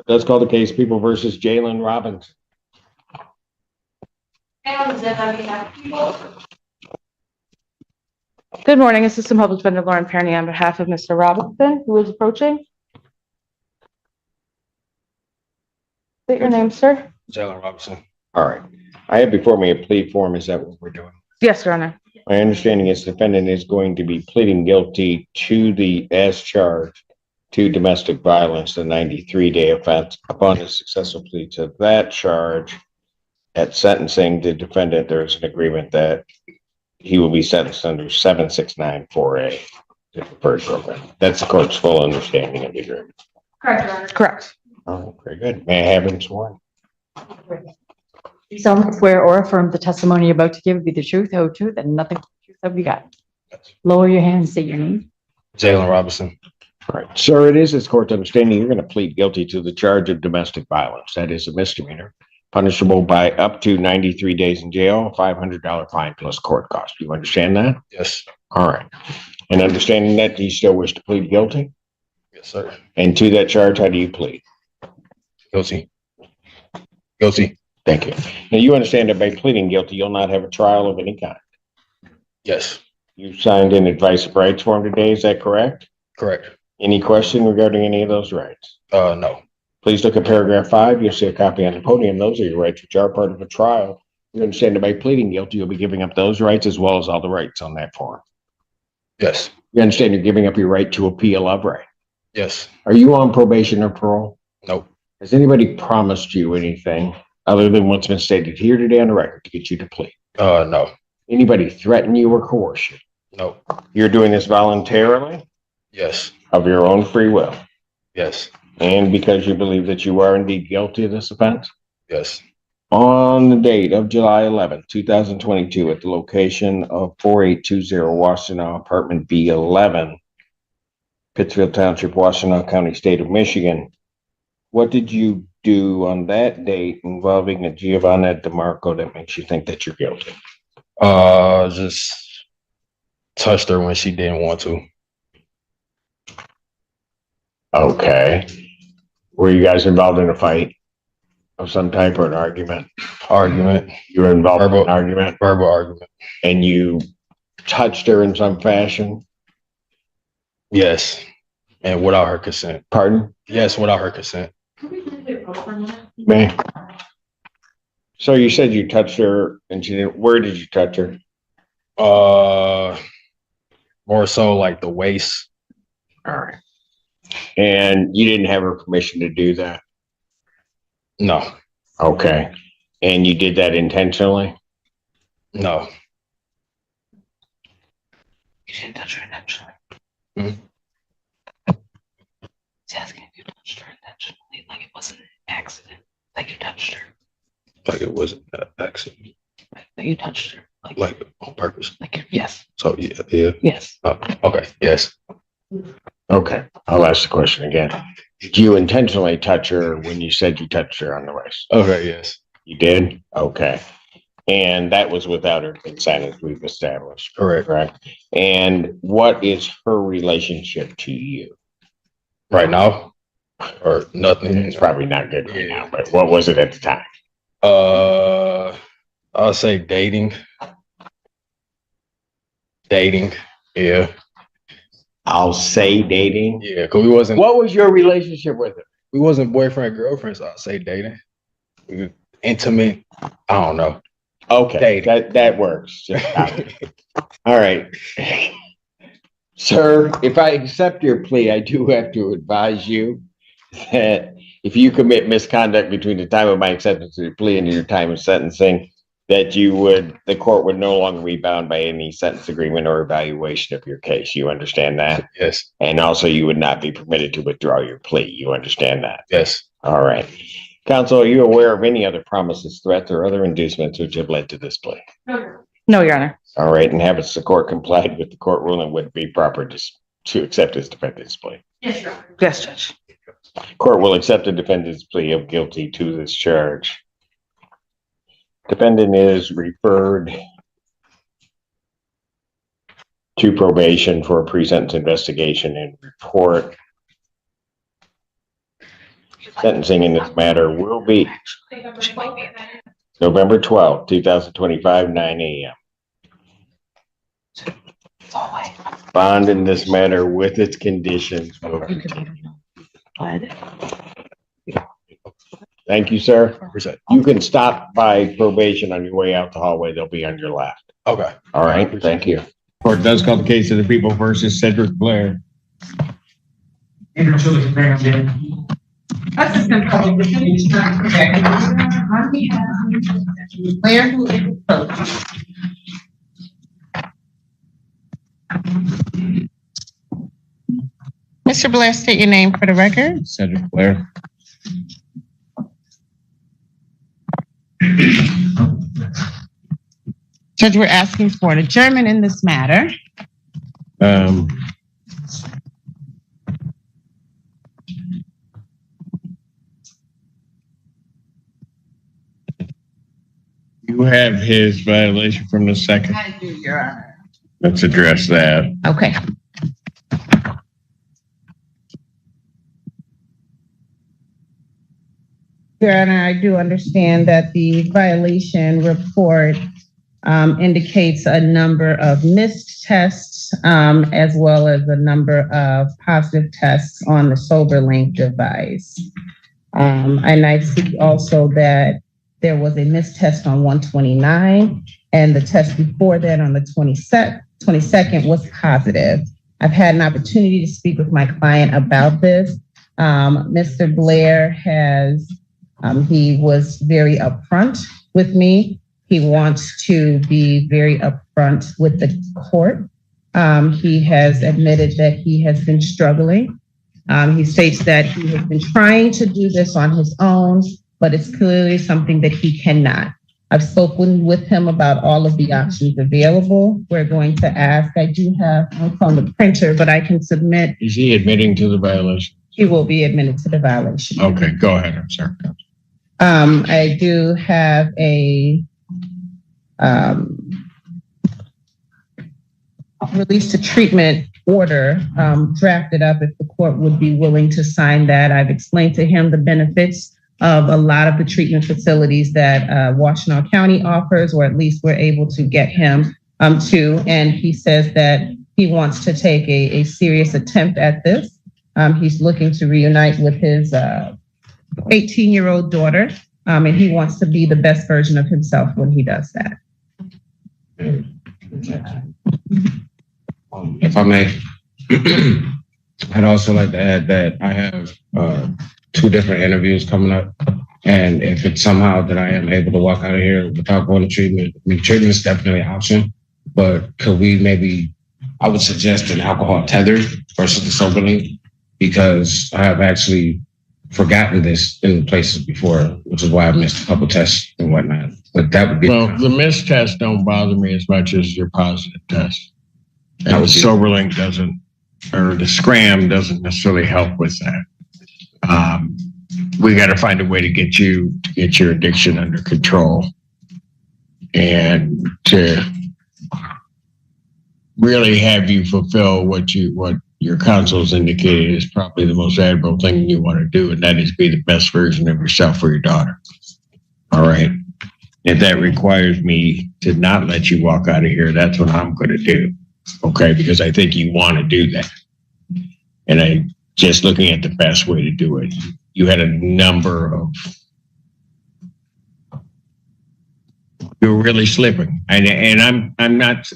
Let's call the case People versus Jalen Robbins. Good morning, Assistant Public Defender Lauren Perny on behalf of Mr. Robinson, who is approaching. State your name, sir. Jalen Robinson. All right. I have before me a plea form. Is that what we're doing? Yes, Your Honor. My understanding is the defendant is going to be pleading guilty to the as charged to domestic violence, the 93-day offense. Upon a successful plea to that charge, at sentencing the defendant, there's an agreement that he will be sentenced under 7694A, the preferred program. That's the court's full understanding of the agreement. Correct, Your Honor. Correct. Oh, very good. May I have him sworn? You solemnly swear or affirm the testimony you're about to give be the truth, whole truth, and nothing but the truth. Have you got? Lower your hand and state your name. Jalen Robinson. All right, sir, it is this court's understanding you're going to plead guilty to the charge of domestic violence. That is a misdemeanor, punishable by up to 93 days in jail, a $500 fine plus court cost. You understand that? Yes. All right. And understanding that, do you still wish to plead guilty? Yes, sir. And to that charge, how do you plead? Guilty. Guilty. Thank you. Now, you understand that by pleading guilty, you'll not have a trial of any kind. Yes. You signed an advice of rights form today, is that correct? Correct. Any question regarding any of those rights? No. Please look at paragraph 5. You'll see a copy on the podium. Those are your rights, which are part of a trial. You understand that by pleading guilty, you'll be giving up those rights as well as all the rights on that form. Yes. You understand you're giving up your right to appeal of right. Yes. Are you on probation or parole? Nope. Has anybody promised you anything other than what's been stated here today on the record to get you to plead? No. Anybody threaten you or coerce you? Nope. You're doing this voluntarily Yes. of your own free will Yes. and because you believe that you are indeed guilty of this offense? Yes. On the date of July 11th, 2022, at the location of 4820 Washtenaw, apartment B11, Pittsfield Township, Washtenaw County, state of Michigan. What did you do on that date involving a Giovanna DeMarco that makes you think that you're guilty? Just touched her when she didn't want to. Okay. Were you guys involved in a fight of some type or an argument? Argument. You were involved in an argument? Verbal argument. And you touched her in some fashion? Yes. And without her consent. Pardon? Yes, without her consent. Man. So you said you touched her and she didn't. Where did you touch her? More so like the waist. All right. And you didn't have her permission to do that? No. Okay. And you did that intentionally? No. You didn't touch her intentionally. Mm-hmm. He's asking if you touched her intentionally, like it wasn't an accident. Like you touched her. Like it wasn't an accident. Like you touched her. Like on purpose. Yes. So yeah. Yes. Okay. Yes. Okay. I'll ask the question again. Did you intentionally touch her when you said you touched her on the waist? Okay. Yes. You did? Okay. And that was without her consent, as we've established. Correct. And what is her relationship to you? Right now? Or nothing? It's probably not good right now, but what was it at the time? I'll say dating. Yeah. I'll say dating. Yeah, because we wasn't. What was your relationship with her? We wasn't boyfriend girlfriend, so I'll say dating. We were intimate. I don't know. Okay, that works. All right. Sir, if I accept your plea, I do have to advise you that if you commit misconduct between the time of my acceptance of your plea and your time of sentencing, that the court would no longer be bound by any sentence agreement or evaluation of your case. You understand that? Yes. And also you would not be permitted to withdraw your plea. You understand that? Yes. All right. Counsel, are you aware of any other promises, threats, or other inducements which have led to this plea? No, Your Honor. All right. And have the court complied with the court ruling would it be proper to accept his defendant's plea? Yes, Your Honor. Yes, Judge. Court will accept the defendant's plea of guilty to this charge. Defendant is referred to probation for a pre-sentence investigation and report. sentencing in this matter will be November 12th, 2025, 9 a.m. Bond in this matter with its conditions. Thank you, sir. You can stop by probation on your way out the hallway. They'll be on your left. Okay. All right, thank you. Court does call the case of the people versus Cedric Blair. Assistant Public Defender on behalf of Blair, who is approached. Mr. Blair, state your name for the record. Cedric Blair. Judge, we're asking for an adjournment in this matter. You have his violation from the second. I do, Your Honor. Let's address that. Okay. Your Honor, I do understand that the violation report indicates a number of missed tests, as well as a number of positive tests on the SoberLink device. And I see also that there was a missed test on 129, and the test before that on the 22nd was positive. I've had an opportunity to speak with my client about this. Mr. Blair has, he was very upfront with me. He wants to be very upfront with the court. He has admitted that he has been struggling. He states that he has been trying to do this on his own, but it's clearly something that he cannot. I've spoken with him about all of the options available. We're going to ask, I do have on the printer, but I can submit. Is he admitting to the violation? He will be admitted to the violation. Okay, go ahead. I'm sorry. I do have a release to treatment order drafted up if the court would be willing to sign that. I've explained to him the benefits of a lot of the treatment facilities that Washtenaw County offers, or at least we're able to get him to. And he says that he wants to take a serious attempt at this. He's looking to reunite with his 18-year-old daughter, and he wants to be the best version of himself when he does that. If I may, I'd also like to add that I have 2 different interviews coming up. And if it's somehow that I am able to walk out of here without going to treatment, I mean, treatment is definitely an option, but could we maybe, I would suggest an alcohol tether versus the SoberLink, because I have actually forgotten this in places before, which is why I missed a couple tests and whatnot. But that would be. Well, the missed tests don't bother me as much as your positive test. And That the would be- SoberLink doesn't, or the Scram doesn't necessarily help with that. We got to find a way to get your addiction under control, and to really have you fulfill what your counsel's indicated is probably the most admirable thing you want to do, and that is be the best version of yourself for your daughter. All right. If that requires me to not let you walk out of here, that's what I'm going to do. Okay. Because I think you want to do that. And I just looking at the best way to do it. You had a number of, you're really slipping. And I'm not,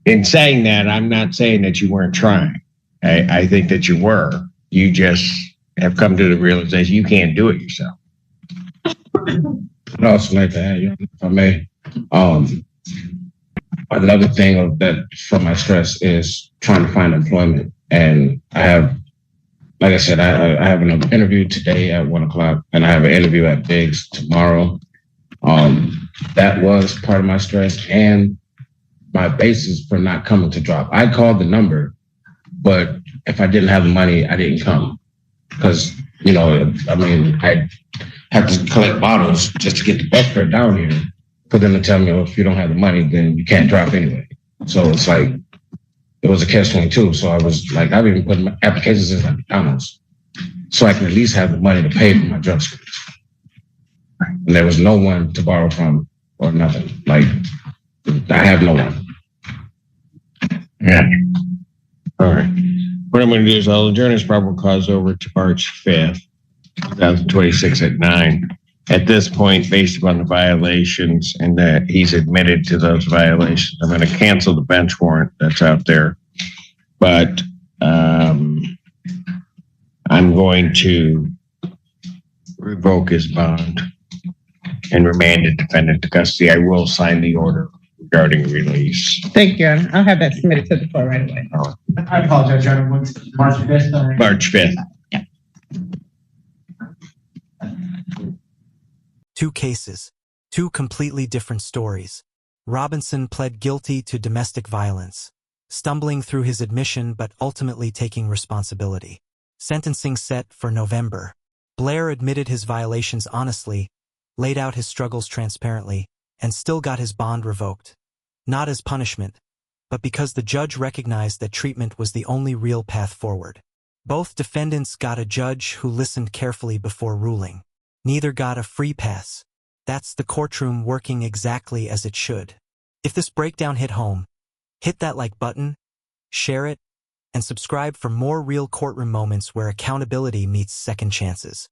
in saying that, I'm not saying that you weren't trying. I think that you were. You just have come to the realization you can't do it yourself. I'd also like to add, if I may, another thing that for my stress is trying to find employment. And I have, like I said, I have an interview today at 1:00, and I have an interview at Biggs tomorrow. That was part of my stress and my basis for not coming to drop. I called the number, but if I didn't have the money, I didn't come. Because, I mean, I have to collect bottles just to get the bus fare down here for them to tell me, if you don't have the money, then you can't drop anyway. So it's like, it was a catch-22. So I was like, I've even put my applications in like McDonald's. so I can at least have the money to pay for my drug screens. And there was no one to borrow from or nothing. Like, I have no one. Yeah. All right. What I'm going to do is I'll adjourn this probable cause over to March 5th, 2026 at 9. At this point, based upon the violations and that he's admitted to those violations, I'm going to cancel the bench warrant that's out there. But I'm going to revoke his bond and remand the defendant to custody. I will sign the order regarding release. Thank you, Your Honor. I'll have that submitted to the court right away. I apologize, Your Honor. What's March 5th? March 5th. Two cases, two completely different stories. Robinson pled guilty to domestic violence, stumbling through his admission but ultimately taking responsibility. Sentencing set for November. Blair admitted his violations honestly, laid out his struggles transparently, and still got his bond revoked. Not as punishment, but because the judge recognized that treatment was the only real path forward. Both defendants got a judge who listened carefully before ruling. Neither got a free pass. That's the courtroom working exactly as it should. If this breakdown hit home, hit that like button, share it, and subscribe for more real courtroom moments where accountability meets second chances.